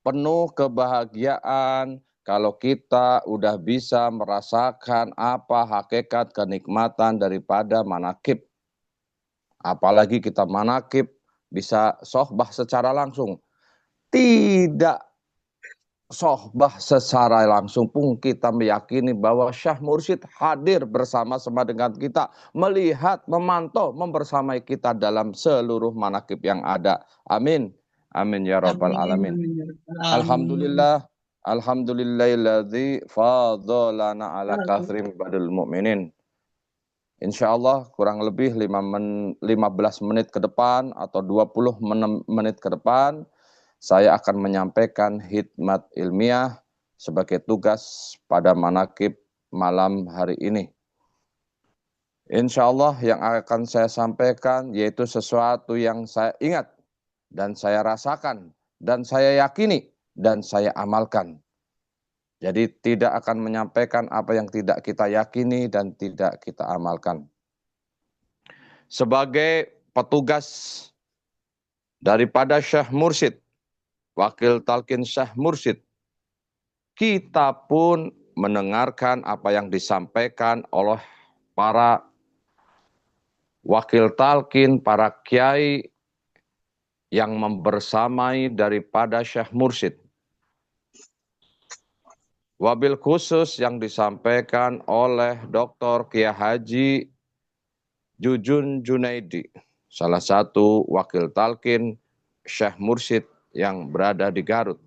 penuh kebahagiaan kalau kita udah bisa merasakan apa hakikat kenikmatan daripada manakib. Apalagi kita manakib bisa sohbah secara langsung. Tidak sohbah secara langsung pun kita meyakini bahwa Syah Mursyid hadir bersama-sama dengan kita, melihat, memantau, membersamai kita dalam seluruh manakib yang ada. Amin. Amin ya rabbal Amin. alamin. Amin. Ya Rabbal Alamin. Alhamdulillah. Alhamdulillahilladzi fadolana ala kathrim badul mu'minin. Insya Allah kurang lebih 15 menit ke depan atau 20 menit ke depan, saya akan menyampaikan hikmat ilmiah sebagai tugas pada manakib malam hari ini. Insya Allah yang akan saya sampaikan yaitu sesuatu yang saya ingat dan saya rasakan dan saya yakini dan saya amalkan. Jadi tidak akan menyampaikan apa yang tidak kita yakini dan tidak kita amalkan. Sebagai petugas daripada Syekh Mursyid, wakil talqin Syekh Mursyid, kita pun mendengarkan apa yang disampaikan oleh para wakil talqin, para kiai yang membersamai daripada Syekh Mursyid. Wabil khusus yang disampaikan oleh Dr. Kiai Haji Jujun Junaidi, salah satu wakil talqin Syekh Mursyid yang berada di Garut.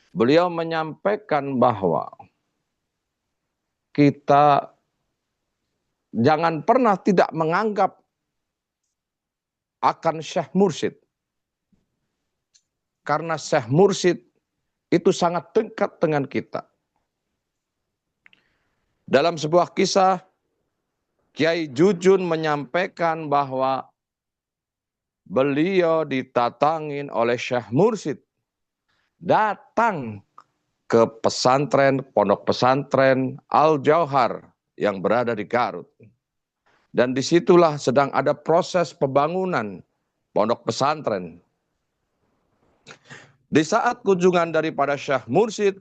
Beliau menyampaikan bahwa kita jangan pernah tidak menganggap akan Syekh Mursyid. Karena Syekh Mursyid itu sangat dekat dengan kita. Dalam sebuah kisah, Kiai Jujun menyampaikan bahwa beliau ditatangin oleh Syekh Mursyid. Datang ke pesantren, pondok pesantren Al-Jauhar yang berada di Garut. Dan disitulah sedang ada proses pembangunan pondok pesantren. Di saat kunjungan daripada Syekh Mursyid,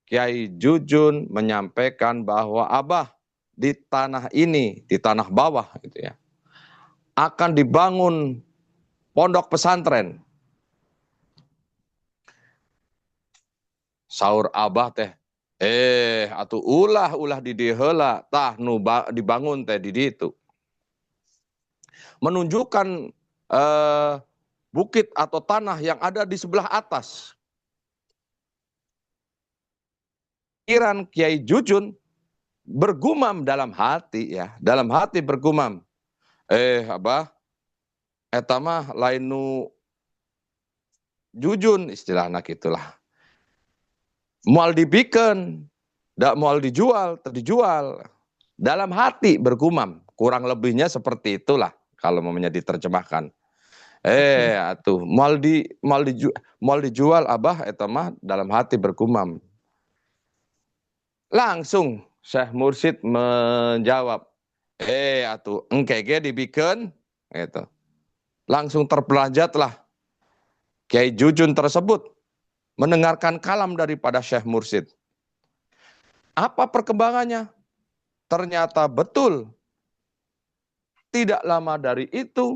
Kiai Jujun menyampaikan bahwa Abah di tanah ini, di tanah bawah gitu ya, akan dibangun pondok pesantren. Saur Abah teh, atuh ulah di diheula, tah nu dibangun teh di ditu. Menunjukkan bukit atau tanah yang ada di sebelah atas. Pikiran Kiai Jujun bergumam dalam hati ya, dalam hati bergumam. Abah, eta mah lain nu Jujun istilahna gitulah. Moal dibikeun, dak moal dijual, terdijual. Dalam hati bergumam, kurang lebihnya seperti itulah kalau mamanya diterjemahkan. Atuh moal dijual Abah eta mah dalam hati bergumam. Langsung Syekh Mursyid menjawab, atuh engke ge dibikeun gitu. Langsung terpelanjatlah Kiai Jujun tersebut mendengarkan kalam daripada Syekh Mursyid. Apa perkembangannya? Ternyata betul. Tidak lama dari itu,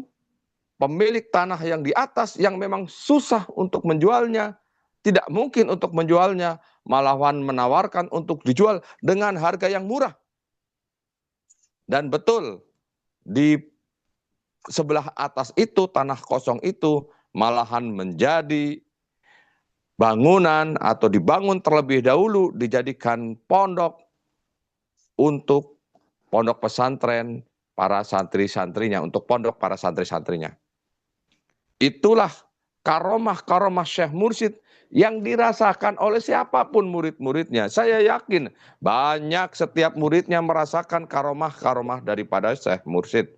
pemilik tanah yang di atas yang memang susah untuk menjualnya, tidak mungkin untuk menjualnya, malahan menawarkan untuk dijual dengan harga yang murah. Dan betul, di sebelah atas itu, tanah kosong itu, malahan menjadi bangunan atau dibangun terlebih dahulu, dijadikan pondok untuk pondok pesantren para santri-santrinya, untuk pondok para santri-santrinya. Itulah karomah-karomah Syekh Mursyid yang dirasakan oleh siapapun murid-muridnya. Saya yakin banyak setiap muridnya merasakan karomah-karomah daripada Syekh Mursyid.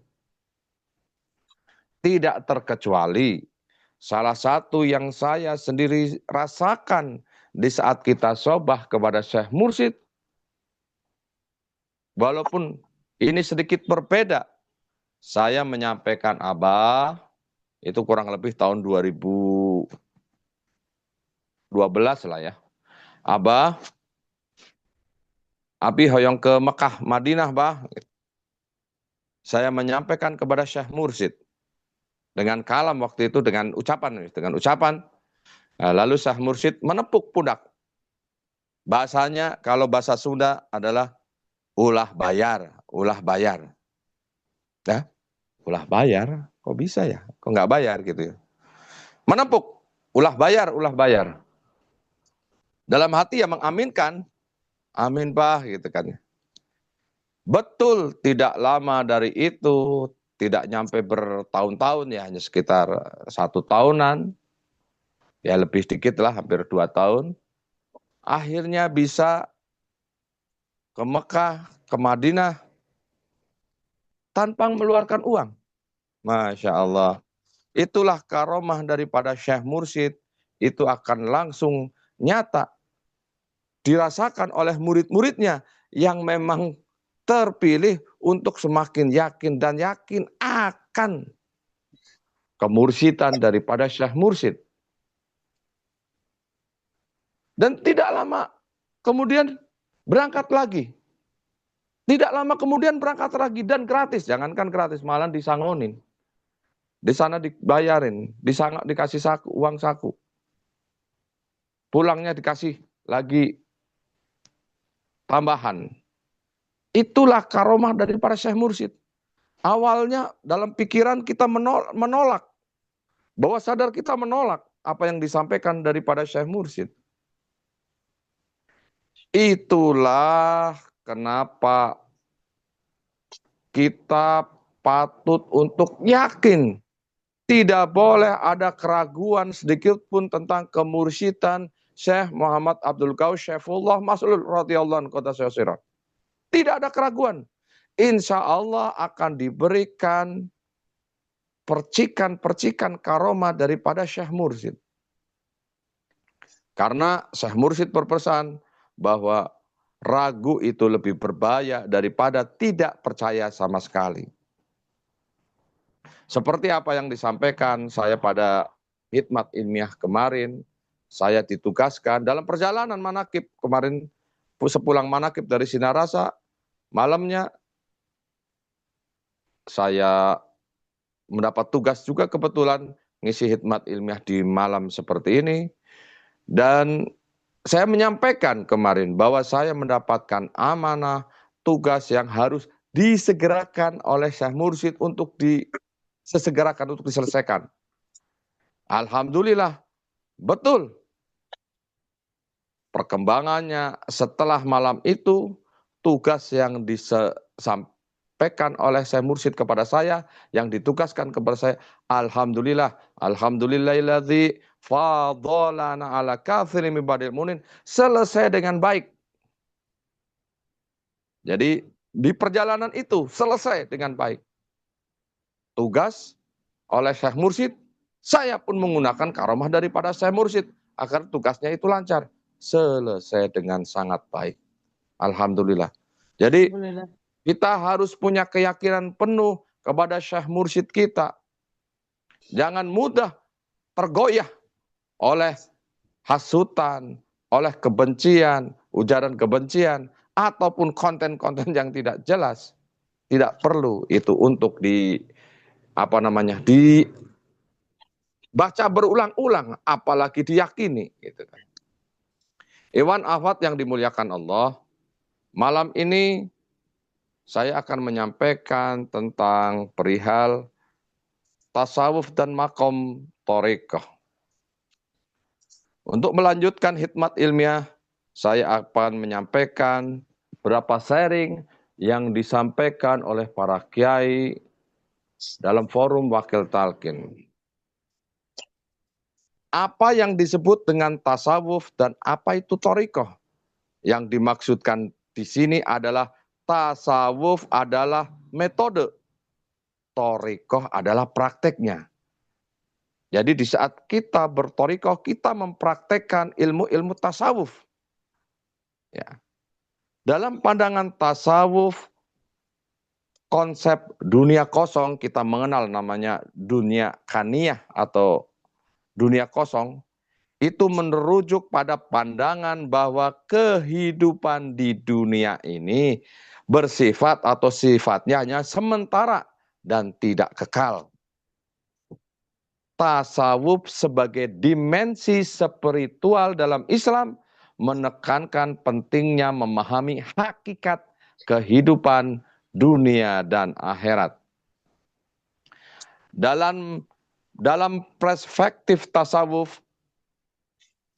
Tidak terkecuali salah satu yang saya sendiri rasakan di saat kita sobah kepada Syekh Mursyid, walaupun ini sedikit berbeda, saya menyampaikan Abah, Itu kurang lebih tahun 2012 lah ya. Abah, Abi hoyong ke Mekah, Madinah, bah. Saya menyampaikan kepada Syekh Mursyid dengan kalam waktu itu dengan ucapan. Lalu Syekh Mursyid menepuk pundak. Bahasanya kalau bahasa Sunda adalah ulah bayar. Ya, ulah bayar, kok bisa ya? Kok nggak bayar gitu ya? Menepuk, ulah bayar. Dalam hati ya mengaminkan, amin bah gitu kan. Betul, tidak lama dari itu, tidak nyampe bertahun-tahun ya, hanya sekitar 1 tahunan, ya lebih sedikit lah, hampir 2 tahun. Akhirnya bisa ke Mekah, ke Madinah, tanpa mengeluarkan uang. Masya Allah. Itulah karomah daripada Syekh Mursyid, itu akan langsung nyata dirasakan oleh murid-muridnya yang memang terpilih untuk semakin yakin dan yakin akan kemursidan daripada Syekh Mursyid. Dan tidak lama kemudian berangkat lagi. Tidak lama kemudian berangkat lagi dan gratis. Jangankan gratis, malah disangonin. Di sana dibayarin, dikasih saku, uang saku. Pulangnya dikasih lagi tambahan. Itulah karomah daripada Syekh Mursyid. Awalnya dalam pikiran kita menolak. Bahwa sadar kita menolak apa yang disampaikan daripada Syekh Mursyid. Itulah kenapa kita patut untuk yakin. Tidak boleh ada keraguan sedikit pun tentang kemursyidhan Syekh Muhammad Abdul Qaus Syaifullah Maslul radhiyallahu anhu. Tidak ada keraguan. Insya Allah akan diberikan percikan-percikan karomah daripada Syekh Mursyid. Karena Syekh Mursyid berpesan bahwa ragu itu lebih berbahaya daripada tidak percaya sama sekali. Seperti apa yang disampaikan saya pada khidmat ilmiah kemarin, saya ditugaskan dalam perjalanan manakib kemarin, sepulang manakib dari Sinarasa, malamnya saya mendapat tugas juga kebetulan ngisi khidmat ilmiah di malam seperti ini. Dan saya menyampaikan kemarin bahwa saya mendapatkan amanah tugas yang harus disegerakan oleh Syekh Mursyid untuk disegerakan untuk diselesaikan. Alhamdulillah, betul. Perkembangannya setelah malam itu, tugas yang disampaikan oleh Syekh Mursyid kepada saya, yang ditugaskan kepada saya, alhamdulillah, alhamdulillahilladzi fadhalana ala katsirin min badil mu'minin, selesai dengan baik. Jadi di perjalanan itu selesai dengan baik. Tugas oleh Syekh Mursyid, saya pun menggunakan karomah daripada Syekh Mursyid agar tugasnya itu lancar. Selesai dengan sangat baik. Alhamdulillah. Jadi kita harus punya keyakinan penuh kepada Syekh Mursyid kita. Jangan mudah tergoyah oleh hasutan, oleh kebencian, ujaran kebencian, ataupun konten-konten yang tidak jelas. Tidak perlu itu untuk dibaca berulang-ulang, apalagi diyakini. Gitu kan. Iwan Ahwat yang dimuliakan Allah, malam ini saya akan menyampaikan tentang perihal tasawuf dan makom thariqah. Untuk melanjutkan khidmat ilmiah, saya akan menyampaikan beberapa sharing yang disampaikan oleh para kiai dalam forum wakil talqin. Apa yang disebut dengan tasawuf dan apa itu thariqah? Yang dimaksudkan di sini adalah tasawuf adalah metode, thariqah adalah prakteknya. Jadi di saat kita berthariqah, kita mempraktekkan ilmu-ilmu tasawuf. Ya. Dalam pandangan tasawuf, konsep dunia kosong, kita mengenal namanya dunia kaniyah atau dunia kosong, itu merujuk pada pandangan bahwa kehidupan di dunia ini bersifat atau sifatnya hanya sementara dan tidak kekal. Tasawuf sebagai dimensi spiritual dalam Islam menekankan pentingnya memahami hakikat kehidupan dunia dan akhirat. Dalam perspektif tasawuf,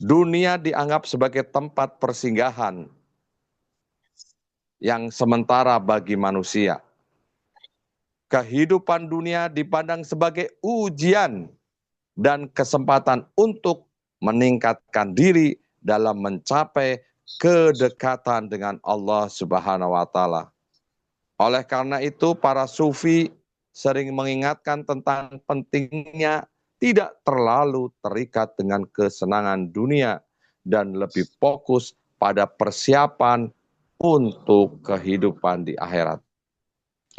dunia dianggap sebagai tempat persinggahan yang sementara bagi manusia. Kehidupan dunia dipandang sebagai ujian dan kesempatan untuk meningkatkan diri dalam mencapai kedekatan dengan Allah Subhanahu wa Ta'ala. Oleh karena itu, para sufi sering mengingatkan tentang pentingnya tidak terlalu terikat dengan kesenangan dunia dan lebih fokus pada persiapan untuk kehidupan di akhirat.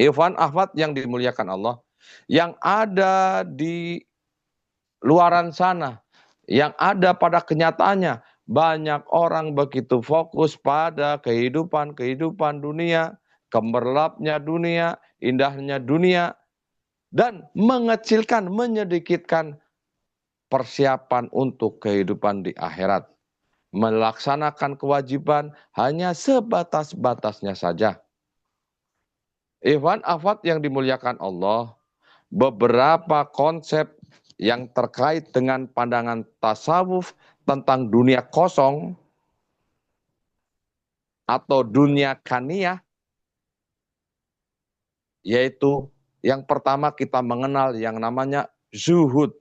Ikhwan Ahmad yang dimuliakan Allah, yang ada di luaran sana, yang ada pada kenyataannya, banyak orang begitu fokus pada kehidupan dunia, gemerlapnya dunia, indahnya dunia, dan mengecilkan, menyedikitkan persiapan untuk kehidupan di akhirat. Melaksanakan kewajiban hanya sebatas-batasnya saja. Ikhwan akhwat yang dimuliakan Allah, beberapa konsep yang terkait dengan pandangan tasawuf tentang dunia kosong atau dunia kaniyah, yaitu yang pertama kita mengenal yang namanya zuhud.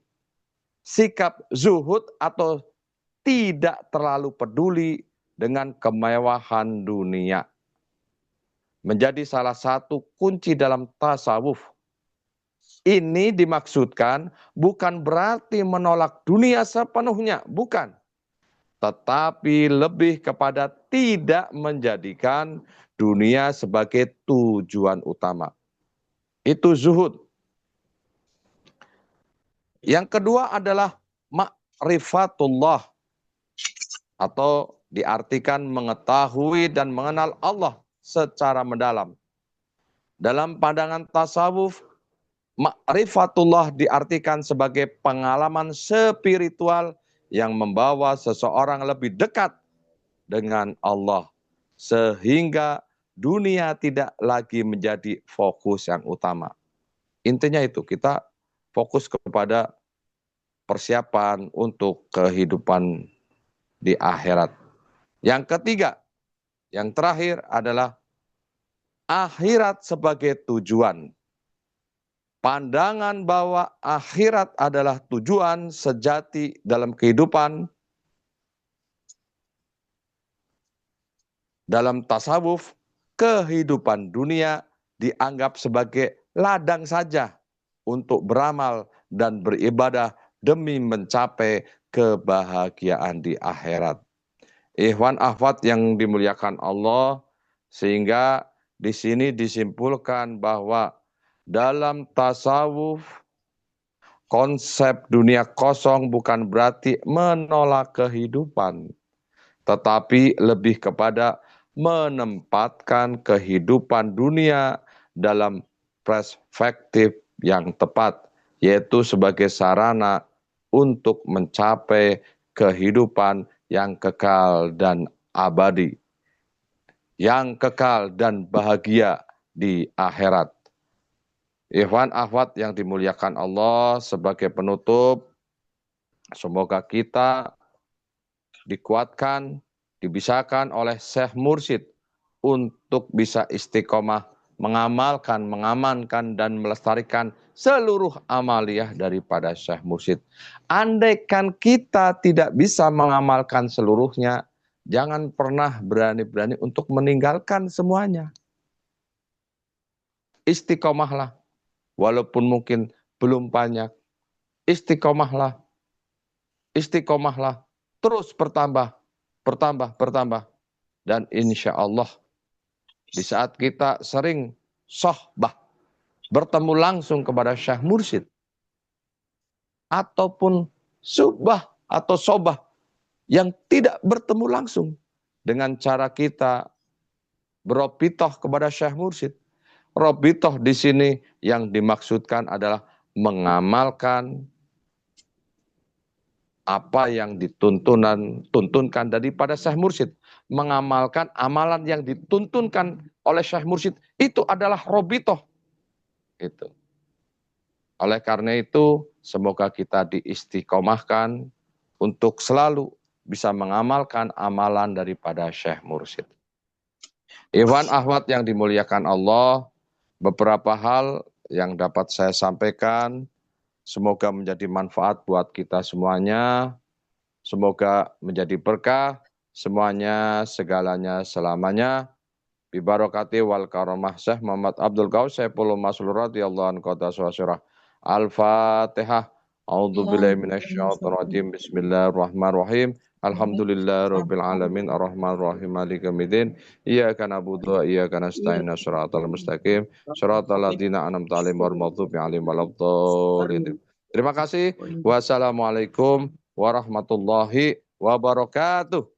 Sikap zuhud atau tidak terlalu peduli dengan kemewahan dunia menjadi salah satu kunci dalam tasawuf. Ini dimaksudkan bukan berarti menolak dunia sepenuhnya, bukan. Tetapi lebih kepada tidak menjadikan dunia sebagai tujuan utama. Itu zuhud. Yang kedua adalah ma'rifatullah atau diartikan mengetahui dan mengenal Allah secara mendalam. Dalam pandangan tasawuf, ma'rifatullah diartikan sebagai pengalaman spiritual yang membawa seseorang lebih dekat dengan Allah, sehingga dunia tidak lagi menjadi fokus yang utama. Intinya itu, kita fokus kepada persiapan untuk kehidupan di akhirat. Yang ketiga, yang terakhir adalah akhirat sebagai tujuan. Pandangan bahwa akhirat adalah tujuan sejati dalam kehidupan, dalam tasawuf, kehidupan dunia dianggap sebagai ladang saja untuk beramal dan beribadah demi mencapai kebahagiaan di akhirat. Ikhwan akhwat yang dimuliakan Allah, sehingga di sini disimpulkan bahwa dalam tasawuf, konsep dunia kosong bukan berarti menolak kehidupan, tetapi lebih kepada menempatkan kehidupan dunia dalam perspektif yang tepat, yaitu sebagai sarana untuk mencapai kehidupan yang kekal dan abadi, yang kekal dan bahagia di akhirat. Ikhwan akhwat yang dimuliakan Allah, sebagai penutup, semoga kita dikuatkan, dibisakan oleh Syekh Mursyid untuk bisa istiqomah mengamalkan, mengamankan, dan melestarikan seluruh amaliyah daripada Syekh Mursyid. Andaikan kita tidak bisa mengamalkan seluruhnya, jangan pernah berani-berani untuk meninggalkan semuanya. Istiqomahlah, walaupun mungkin belum banyak. Istiqomahlah, istiqomahlah, terus bertambah, bertambah. Dan insya Allah, di saat kita sering sohbah, bertemu langsung kepada Syekh Mursyid, ataupun subah atau sobah yang tidak bertemu langsung, dengan cara kita berobitoh kepada Syekh Mursyid. Robitoh di sini yang dimaksudkan adalah mengamalkan apa yang dituntunkan daripada Syekh Mursyid. Mengamalkan amalan yang dituntunkan oleh Syekh Mursyid, itu adalah robitoh. Itu. Oleh karena itu, semoga kita diistiqomahkan untuk selalu bisa mengamalkan amalan daripada Syekh Mursyid. Ikhwan akhwat yang dimuliakan Allah, beberapa hal yang dapat saya sampaikan, semoga menjadi manfaat buat kita semuanya, semoga menjadi berkah, semuanya, segalanya, selamanya. Bibarakati wal karamah Syekh Muhammad Abdul Qaus Saifullah Maslur radhiyallahu anhu qadas wa syurah. Al-Fatihah. A'udzubillahi minasyaitonir rajim. Bismillahirrahmanirrahim. Alhamdulillahirabbil alamin arrahmanir rahim maliki yaumiddin. Iyyaka na'budu wa iyyaka nasta'in shiratal mustaqim shiratal ladzina an'amta 'alaihim ghairil maghdubi 'alaihim waladdallin. Terima kasih. Wassalamualaikum warahmatullahi wabarakatuh.